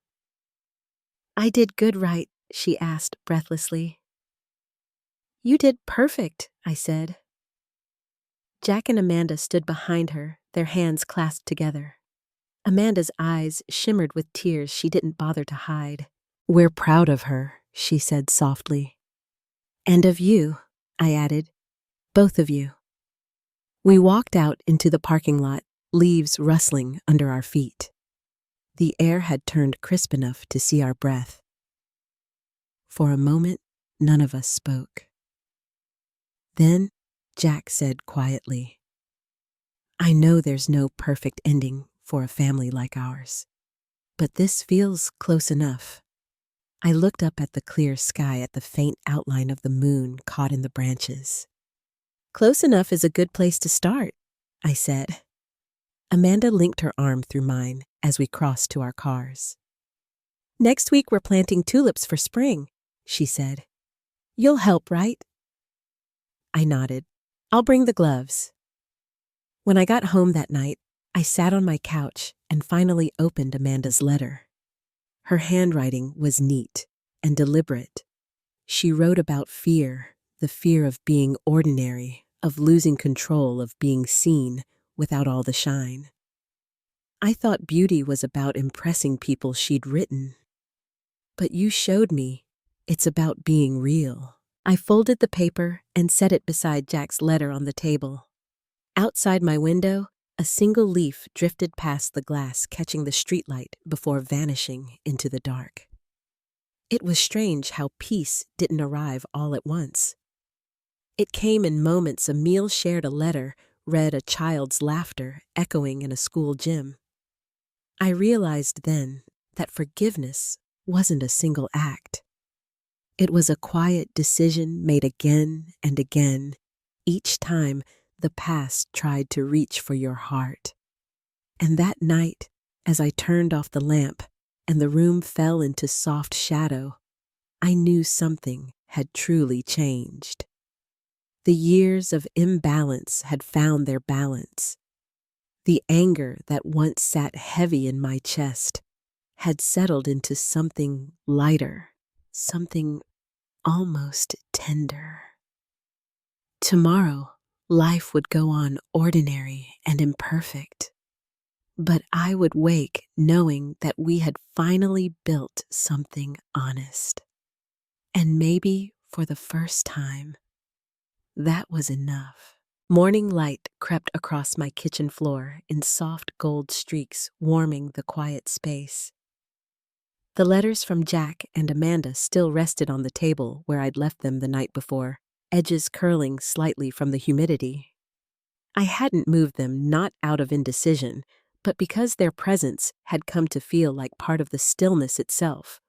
"I did good, right?" she asked breathlessly. "You did perfect," I said. Jack and Amanda stood behind her, their hands clasped together. Amanda's eyes shimmered with tears she didn't bother to hide. "We're proud of her," she said softly. "And of you," I added. "Both of you." We walked out into the parking lot, leaves rustling under our feet. The air had turned crisp enough to see our breath. For a moment, none of us spoke. Then, Jack said quietly, "I know there's no perfect ending for a family like ours, but this feels close enough." I looked up at the clear sky, at the faint outline of the moon caught in the branches. "Close enough is a good place to start," I said. Amanda linked her arm through mine as we crossed to our cars. "Next week we're planting tulips for spring," she said. "You'll help, right?" I nodded. "I'll bring the gloves." When I got home that night, I sat on my couch and finally opened Amanda's letter. Her handwriting was neat and deliberate. She wrote about fear, the fear of being ordinary, of losing control, of being seen without all the shine. I thought beauty was about impressing people she'd written. But you showed me it's about being real. I folded the paper and set it beside Jack's letter on the table. Outside my window, a single leaf drifted past the glass, catching the streetlight before vanishing into the dark. It was strange how peace didn't arrive all at once. It came in moments: a meal shared, a letter read, a child's laughter echoing in a school gym. I realized then that forgiveness wasn't a single act. It was a quiet decision made again and again, each time the past tried to reach for your heart. And that night, as I turned off the lamp and the room fell into soft shadow, I knew something had truly changed. The years of imbalance had found their balance. The anger that once sat heavy in my chest had settled into something lighter, something almost tender. Tomorrow, life would go on ordinary and imperfect, but I would wake knowing that we had finally built something honest. And maybe for the first time, that was enough. Morning light crept across my kitchen floor in soft gold streaks, warming the quiet space. The letters from Jack and Amanda still rested on the table where I'd left them the night before, edges curling slightly from the humidity. I hadn't moved them, not out of indecision, but because their presence had come to feel like part of the stillness itself,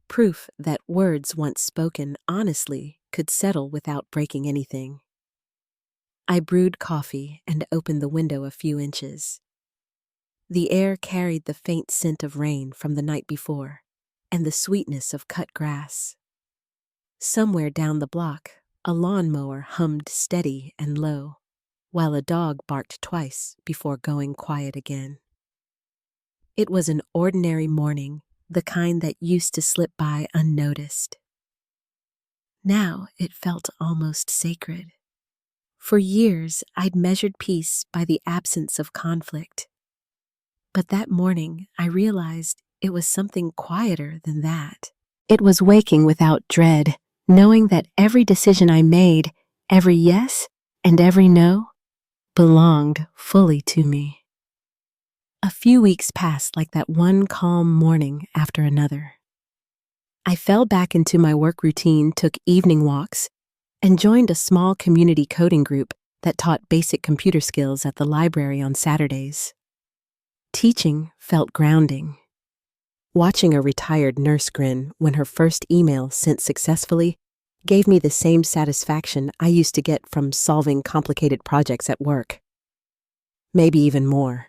proof that words once spoken honestly could settle without breaking anything. I brewed coffee and opened the window a few inches. The air carried the faint scent of rain from the night before, and the sweetness of cut grass. Somewhere down the block, a lawnmower hummed steady and low, while a dog barked twice before going quiet again. It was an ordinary morning, the kind that used to slip by unnoticed. Now it felt almost sacred. For years, I'd measured peace by the absence of conflict. But that morning, I realized it was something quieter than that. It was waking without dread, knowing that every decision I made, every yes and every no, belonged fully to me. A few weeks passed like that one calm morning after another. I fell back into my work routine, took evening walks, and joined a small community coding group that taught basic computer skills at the library on Saturdays. Teaching felt grounding. Watching a retired nurse grin when her first email sent successfully gave me the same satisfaction I used to get from solving complicated projects at work. Maybe even more.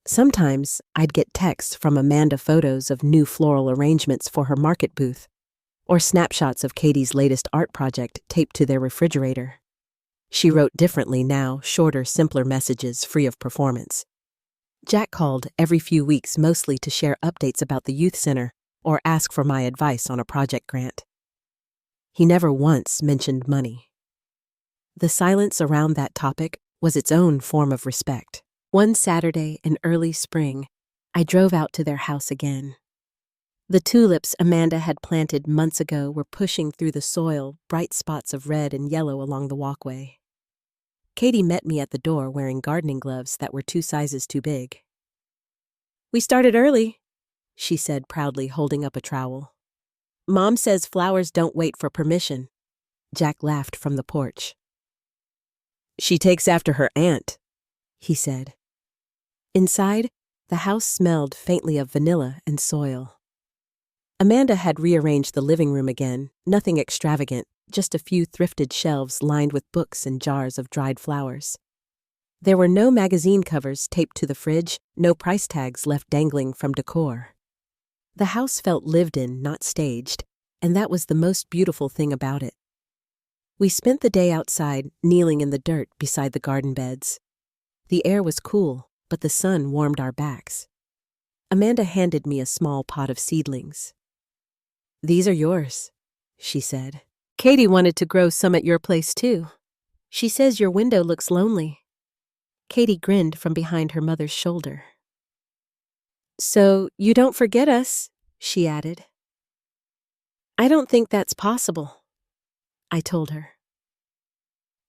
Sometimes I'd get texts from Amanda, photos of new floral arrangements for her market booth, or snapshots of Katie's latest art project taped to their refrigerator. She wrote differently now, shorter, simpler messages free of performance. Jack called every few weeks, mostly to share updates about the youth center or ask for my advice on a project grant. He never once mentioned money. The silence around that topic was its own form of respect. One Saturday in early spring, I drove out to their house again. The tulips Amanda had planted months ago were pushing through the soil, bright spots of red and yellow along the walkway. Katie met me at the door wearing gardening gloves that were 2 sizes too big. "We started early," she said proudly, holding up a trowel. "Mom says flowers don't wait for permission." Jack laughed from the porch. "She takes after her aunt," he said. Inside, the house smelled faintly of vanilla and soil. Amanda had rearranged the living room again, nothing extravagant, just a few thrifted shelves lined with books and jars of dried flowers. There were no magazine covers taped to the fridge, no price tags left dangling from decor. The house felt lived in, not staged, and that was the most beautiful thing about it. We spent the day outside, kneeling in the dirt beside the garden beds. The air was cool, but the sun warmed our backs. Amanda handed me a small pot of seedlings. "These are yours," she said. "Katie wanted to grow some at your place too. She says your window looks lonely." Katie grinned from behind her mother's shoulder. "So you don't forget us," she added. "I don't think that's possible," I told her.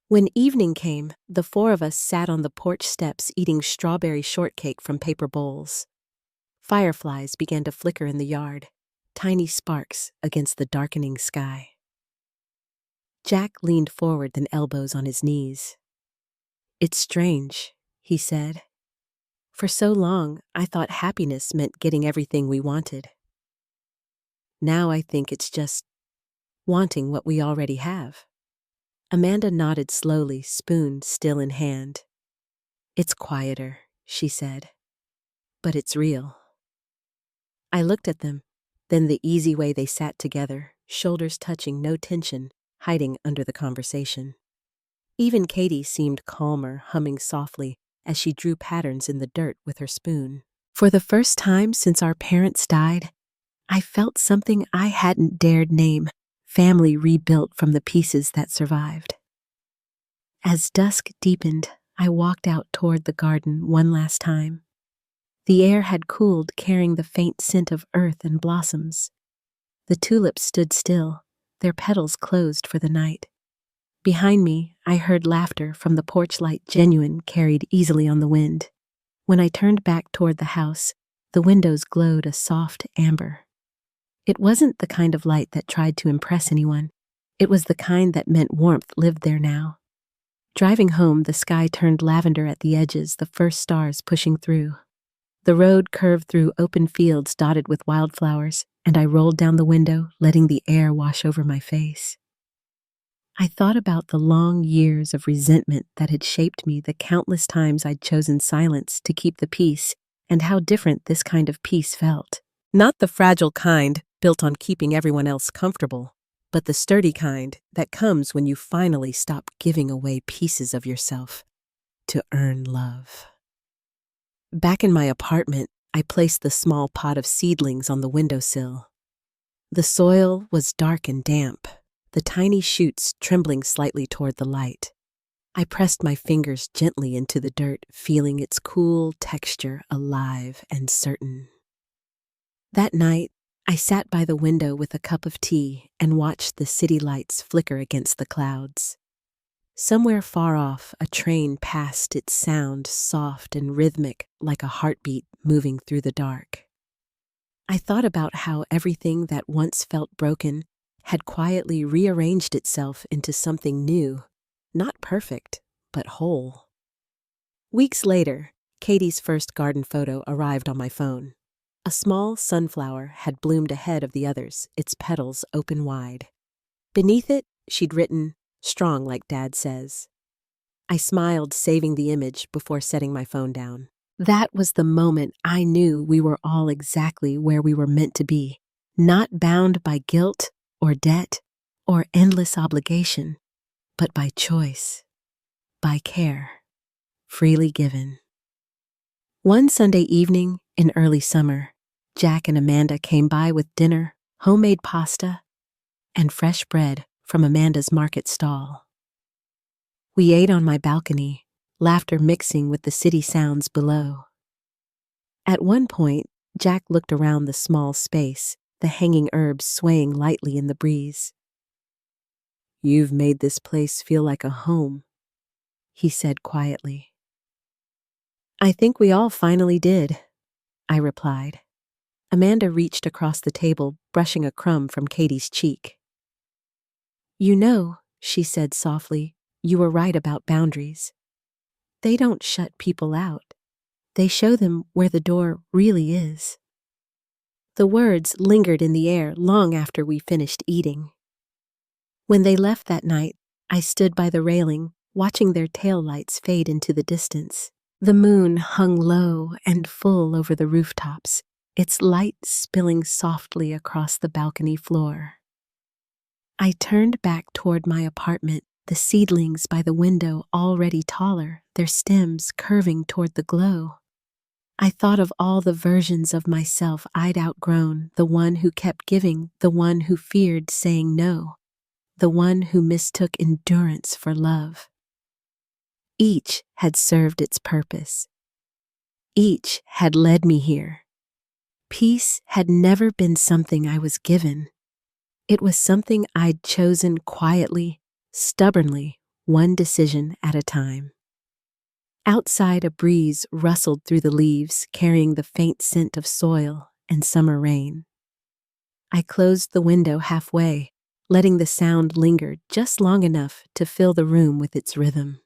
When evening came, the 4 of us sat on the porch steps eating strawberry shortcake from paper bowls. Fireflies began to flicker in the yard, tiny sparks against the darkening sky. Jack leaned forward, then elbows on his knees. "It's strange," he said. "For so long, I thought happiness meant getting everything we wanted. Now I think it's just wanting what we already have." Amanda nodded slowly, spoon still in hand. "It's quieter," she said, "but it's real." I looked at them, then the easy way they sat together, shoulders touching, no tension, hiding under the conversation. Even Katie seemed calmer, humming softly as she drew patterns in the dirt with her spoon. For the first time since our parents died, I felt something I hadn't dared name, family rebuilt from the pieces that survived. As dusk deepened, I walked out toward the garden one last time. The air had cooled, carrying the faint scent of earth and blossoms. The tulips stood still, their petals closed for the night. Behind me, I heard laughter from the porch light, genuine, carried easily on the wind. When I turned back toward the house, the windows glowed a soft amber. It wasn't the kind of light that tried to impress anyone. It was the kind that meant warmth lived there now. Driving home, the sky turned lavender at the edges, the first stars pushing through. The road curved through open fields dotted with wildflowers, and I rolled down the window, letting the air wash over my face. I thought about the long years of resentment that had shaped me, the countless times I'd chosen silence to keep the peace, and how different this kind of peace felt. Not the fragile kind built on keeping everyone else comfortable, but the sturdy kind that comes when you finally stop giving away pieces of yourself to earn love. Back in my apartment, I placed the small pot of seedlings on the windowsill. The soil was dark and damp, the tiny shoots trembling slightly toward the light. I pressed my fingers gently into the dirt, feeling its cool texture alive and certain. That night, I sat by the window with a cup of tea and watched the city lights flicker against the clouds. Somewhere far off, a train passed, its sound soft and rhythmic like a heartbeat moving through the dark. I thought about how everything that once felt broken had quietly rearranged itself into something new, not perfect, but whole. Weeks later, Katie's first garden photo arrived on my phone. A small sunflower had bloomed ahead of the others, its petals open wide. Beneath it, she'd written, "Strong like Dad says." I smiled, saving the image before setting my phone down. That was the moment I knew we were all exactly where we were meant to be, not bound by guilt or debt or endless obligation, but by choice, by care, freely given. One Sunday evening in early summer, Jack and Amanda came by with dinner, homemade pasta, and fresh bread from Amanda's market stall. We ate on my balcony, laughter mixing with the city sounds below. At one point, Jack looked around the small space, the hanging herbs swaying lightly in the breeze. "You've made this place feel like a home," he said quietly. "I think we all finally did," I replied. Amanda reached across the table, brushing a crumb from Katie's cheek. "You know," she said softly, "you were right about boundaries. They don't shut people out. They show them where the door really is." The words lingered in the air long after we finished eating. When they left that night, I stood by the railing, watching their taillights fade into the distance. The moon hung low and full over the rooftops, its light spilling softly across the balcony floor. I turned back toward my apartment, the seedlings by the window already taller, their stems curving toward the glow. I thought of all the versions of myself I'd outgrown, the one who kept giving, the one who feared saying no, the one who mistook endurance for love. Each had served its purpose. Each had led me here. Peace had never been something I was given. It was something I'd chosen quietly, stubbornly, one decision at a time. Outside, a breeze rustled through the leaves, carrying the faint scent of soil and summer rain. I closed the window halfway, letting the sound linger just long enough to fill the room with its rhythm.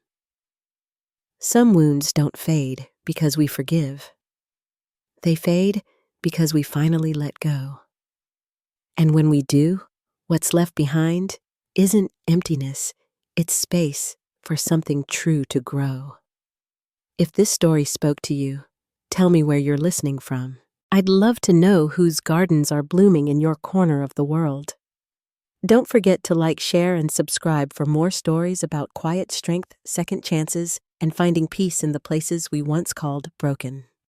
Some wounds don't fade because we forgive. They fade because we finally let go. And when we do, what's left behind isn't emptiness, it's space for something true to grow. If this story spoke to you, tell me where you're listening from. I'd love to know whose gardens are blooming in your corner of the world. Don't forget to like, share, and subscribe for more stories about quiet strength, second chances, and finding peace in the places we once called broken.